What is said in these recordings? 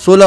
16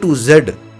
to Z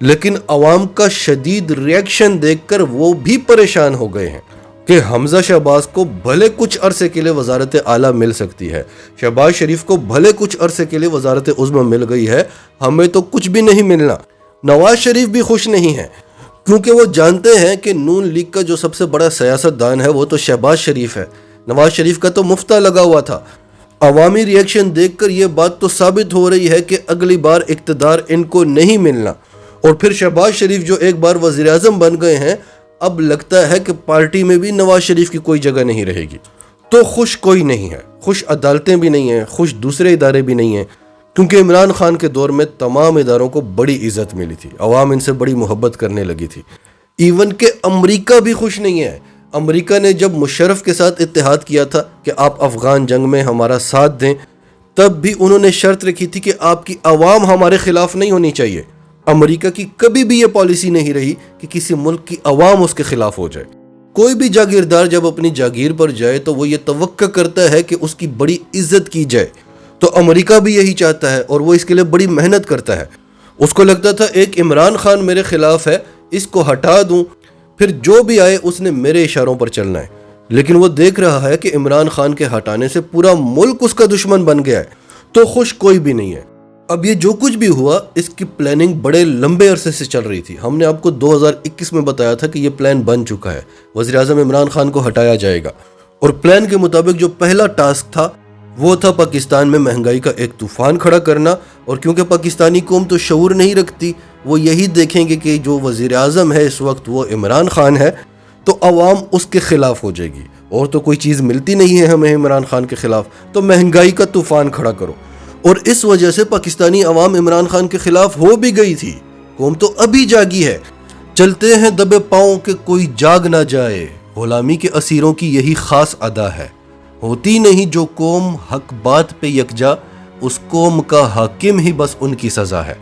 لیکن عوام کا شدید ریئیکشن دیکھ کر وہ بھی پریشان ہو گئے ہیں کہ حمزہ شہباز کو بھلے کچھ عرصے کے لیے وزارت اعلیٰ مل سکتی ہے، شہباز شریف کو بھلے کچھ عرصے کے لیے وزارت عظمیٰ مل گئی ہے، ہمیں تو کچھ بھی نہیں ملنا۔ نواز شریف بھی خوش نہیں ہیں کیونکہ وہ جانتے ہیں کہ نون لیگ کا جو سب سے بڑا سیاست دان ہے وہ تو شہباز شریف ہے، نواز شریف کا تو مفتہ لگا ہوا تھا۔ عوامی ریئیکشن دیکھ کر یہ بات تو ثابت ہو رہی ہے کہ اگلی بار اقتدار ان کو نہیں ملنا، اور پھر شہباز شریف جو ایک بار وزیر اعظم بن گئے ہیں، اب لگتا ہے کہ پارٹی میں بھی نواز شریف کی کوئی جگہ نہیں رہے گی۔ تو خوش کوئی نہیں ہے، خوش عدالتیں بھی نہیں ہیں، خوش دوسرے ادارے بھی نہیں ہیں، کیونکہ عمران خان کے دور میں تمام اداروں کو بڑی عزت ملی تھی، عوام ان سے بڑی محبت کرنے لگی تھی۔ ایون کہ امریکہ بھی خوش نہیں ہے۔ امریکہ نے جب مشرف کے ساتھ اتحاد کیا تھا کہ آپ افغان جنگ میں ہمارا ساتھ دیں، تب بھی انہوں نے شرط رکھی تھی کہ آپ کی عوام ہمارے خلاف نہیں ہونی چاہیے۔ امریکہ کی کبھی بھی یہ پالیسی نہیں رہی کہ کسی ملک کی عوام اس کے خلاف ہو جائے۔ کوئی بھی جاگیردار جب اپنی جاگیر پر جائے تو وہ یہ توقع کرتا ہے کہ اس کی بڑی عزت کی جائے، تو امریکہ بھی یہی چاہتا ہے اور وہ اس کے لیے بڑی محنت کرتا ہے۔ اس کو لگتا تھا ایک عمران خان میرے خلاف ہے، اس کو ہٹا دوں، پھر جو بھی آئے اس نے میرے اشاروں پر چلنا ہے۔ لیکن وہ دیکھ رہا ہے کہ عمران خان کے ہٹانے سے پورا ملک اس کا دشمن بن گیا ہے، تو خوش کوئی بھی نہیں ہے۔ اب یہ جو کچھ بھی ہوا اس کی پلاننگ بڑے لمبے عرصے سے چل رہی تھی۔ ہم نے آپ کو 2021 میں بتایا تھا کہ یہ پلان بن چکا ہے، وزیر اعظم عمران خان کو ہٹایا جائے گا، اور پلان کے مطابق جو پہلا ٹاسک تھا وہ تھا پاکستان میں مہنگائی کا ایک طوفان کھڑا کرنا، اور کیونکہ پاکستانی قوم تو شعور نہیں رکھتی، وہ یہی دیکھیں گے کہ جو وزیر اعظم ہے اس وقت وہ عمران خان ہے، تو عوام اس کے خلاف ہو جائے گی، اور تو کوئی چیز ملتی نہیں ہے ہمیں عمران خان کے خلاف، تو مہنگائی کا طوفان کھڑا کرو۔ اور اس وجہ سے پاکستانی عوام عمران خان کے خلاف ہو بھی گئی تھی۔ قوم تو ابھی جاگی ہے، چلتے ہیں دبے پاؤں کہ کوئی جاگ نہ جائے، غلامی کے اسیروں کی یہی خاص ادا ہے، ہوتی نہیں جو قوم حق بات پہ یکجا، اس قوم کا حاکم ہی بس ان کی سزا ہے۔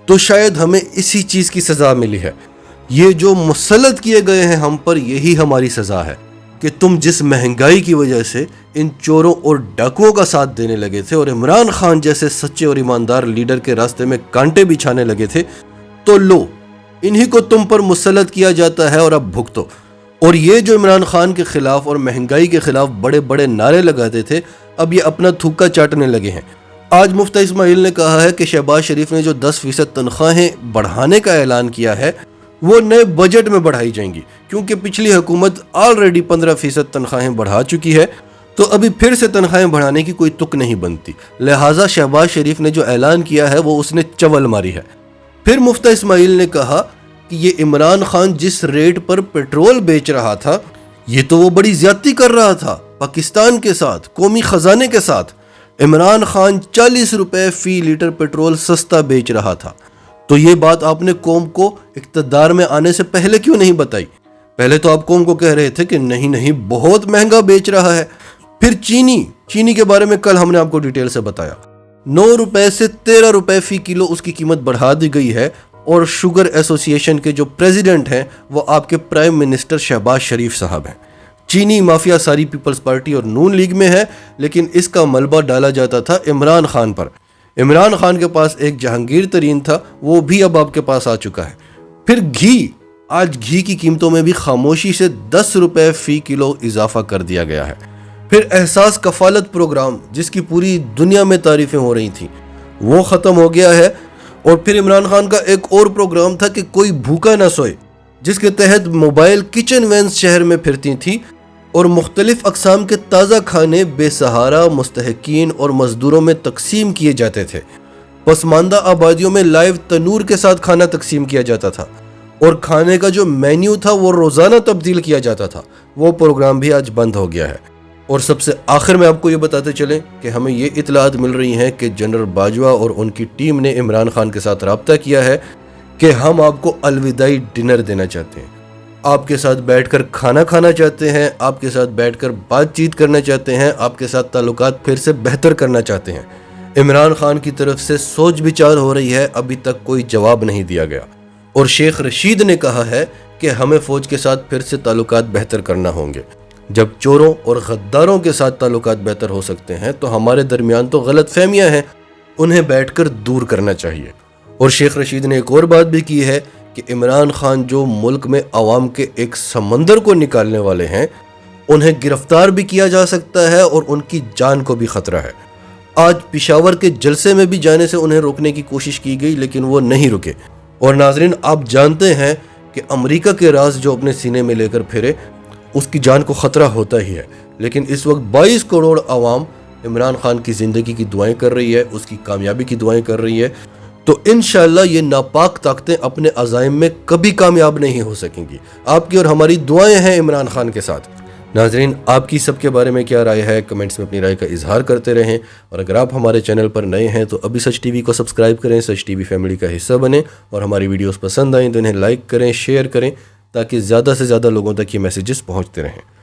تو شاید ہمیں اسی چیز کی سزا ملی ہے، یہ جو مسلط کیے گئے ہیں ہم پر، یہی ہماری سزا ہے کہ تم جس مہنگائی کی وجہ سے ان چوروں اور ڈاکوؤں کا ساتھ دینے لگے تھے اور عمران خان جیسے سچے اور ایماندار لیڈر کے راستے میں کانٹے بچھانے لگے تھے، تو لو انہی کو تم پر مسلط کیا جاتا ہے اور اب بھگتو۔ اور یہ جو عمران خان کے خلاف اور مہنگائی کے خلاف بڑے بڑے نعرے لگاتے تھے، اب یہ اپنا تھوکا چاٹنے لگے ہیں۔ آج مفتی اسماعیل نے کہا ہے کہ شہباز شریف نے جو 10% تنخواہیں بڑھانے کا اعلان کیا ہے وہ نئے بجٹ میں بڑھائی جائیں گی، کیونکہ پچھلی حکومت آلریڈی 15% تنخواہیں بڑھا چکی ہے، تو ابھی پھر سے تنخواہیں بڑھانے کی کوئی تک نہیں بنتی، لہٰذا شہباز شریف نے جو اعلان کیا ہے وہ اس نے چول ماری ہے۔ پھر مفتی اسماعیل نے کہا کہ یہ عمران خان جس ریٹ پر پیٹرول بیچ رہا تھا، یہ تو وہ بڑی زیادتی کر رہا تھا پاکستان کے ساتھ، قومی خزانے کے ساتھ۔ عمران خان 40 روپے فی لیٹر پیٹرول سستا بیچ رہا تھا، تو یہ بات آپ نے قوم کو اقتدار میں آنے سے پہلے کیوں نہیں بتائی؟ پہلے تو آپ قوم کو کہہ رہے تھے کہ نہیں بہت مہنگا بیچ رہا ہے۔ پھر چینی کے بارے میں کل ہم نے آپ کو ڈیٹیل سے بتایا، 9 روپے سے 13 روپے فی کلو اس کی قیمت بڑھا دی گئی ہے، اور شوگر ایسوسی ایشن کے جو پریزیڈنٹ ہیں وہ آپ کے پرائم منسٹر شہباز شریف صاحب ہیں۔ چینی مافیا ساری پیپلز پارٹی اور نون لیگ میں ہے، لیکن اس کا ملبہ ڈالا جاتا تھا عمران خان پر۔ عمران خان کے پاس ایک جہانگیر ترین تھا، وہ بھی اب آپ کے پاس آ چکا ہے۔ پھر آج گھی کی قیمتوں میں بھی خاموشی سے 10 روپے فی کلو اضافہ کر دیا گیا ہے۔ پھر احساس کفالت پروگرام جس کی پوری دنیا میں تعریفیں ہو رہی تھیں وہ ختم ہو گیا ہے، اور پھر عمران خان کا ایک اور پروگرام تھا کہ کوئی بھوکا نہ سوئے، جس کے تحت موبائل کچن وینز شہر میں پھرتی تھیں اور مختلف اقسام کے تازہ کھانے بے سہارا مستحقین اور مزدوروں میں تقسیم کیے جاتے تھے۔ پسماندہ آبادیوں میں لائیو تنور کے ساتھ کھانا تقسیم کیا جاتا تھا، اور کھانے کا جو مینیو تھا وہ روزانہ تبدیل کیا جاتا تھا۔ وہ پروگرام بھی آج بند ہو گیا ہے۔ اور سب سے آخر میں آپ کو یہ بتاتے چلیں کہ ہمیں یہ اطلاعات مل رہی ہیں کہ جنرل باجوہ اور ان کی ٹیم نے عمران خان کے ساتھ رابطہ کیا ہے کہ ہم آپ کو الوداعی ڈنر دینا چاہتے ہیں، آپ کے ساتھ بیٹھ کر کھانا کھانا چاہتے ہیں، آپ کے ساتھ بیٹھ کر بات چیت کرنا چاہتے ہیں، آپ کے ساتھ تعلقات پھر سے بہتر کرنا چاہتے ہیں۔ عمران خان کی طرف سے سوچ بچار ہو رہی ہے، ابھی تک کوئی جواب نہیں دیا گیا۔ اور شیخ رشید نے کہا ہے کہ ہمیں فوج کے ساتھ پھر سے تعلقات بہتر کرنا ہوں گے۔ جب چوروں اور غداروں کے ساتھ تعلقات بہتر ہو سکتے ہیں تو ہمارے درمیان تو غلط فہمیاں ہیں، انہیں بیٹھ کر دور کرنا چاہیے۔ اور شیخ رشید نے ایک اور بات بھی کی ہے کہ عمران خان جو ملک میں عوام کے ایک سمندر کو نکالنے والے ہیں، انہیں گرفتار بھی کیا جا سکتا ہے اور ان کی جان کو بھی خطرہ ہے۔ آج پشاور کے جلسے میں بھی جانے سے انہیں روکنے کی کوشش کی گئی لیکن وہ نہیں رکے۔ اور ناظرین، آپ جانتے ہیں کہ امریکہ کے راز جو اپنے سینے میں لے کر پھرے، اس کی جان کو خطرہ ہوتا ہی ہے، لیکن اس وقت 22 کروڑ عوام عمران خان کی زندگی کی دعائیں کر رہی ہے، اس کی کامیابی کی دعائیں کر رہی ہے۔ تو انشاءاللہ یہ ناپاک طاقتیں اپنے عزائم میں کبھی کامیاب نہیں ہو سکیں گی۔ آپ کی اور ہماری دعائیں ہیں عمران خان کے ساتھ۔ ناظرین، آپ کی سب کے بارے میں کیا رائے ہے؟ کمنٹس میں اپنی رائے کا اظہار کرتے رہیں، اور اگر آپ ہمارے چینل پر نئے ہیں تو ابھی سچ ٹی وی کو سبسکرائب کریں، سچ ٹی وی فیملی کا حصہ بنیں، اور ہماری ویڈیوز پسند آئیں تو انہیں لائک کریں، شیئر کریں، تاکہ زیادہ سے زیادہ لوگوں تک یہ میسیجز پہنچتے رہیں۔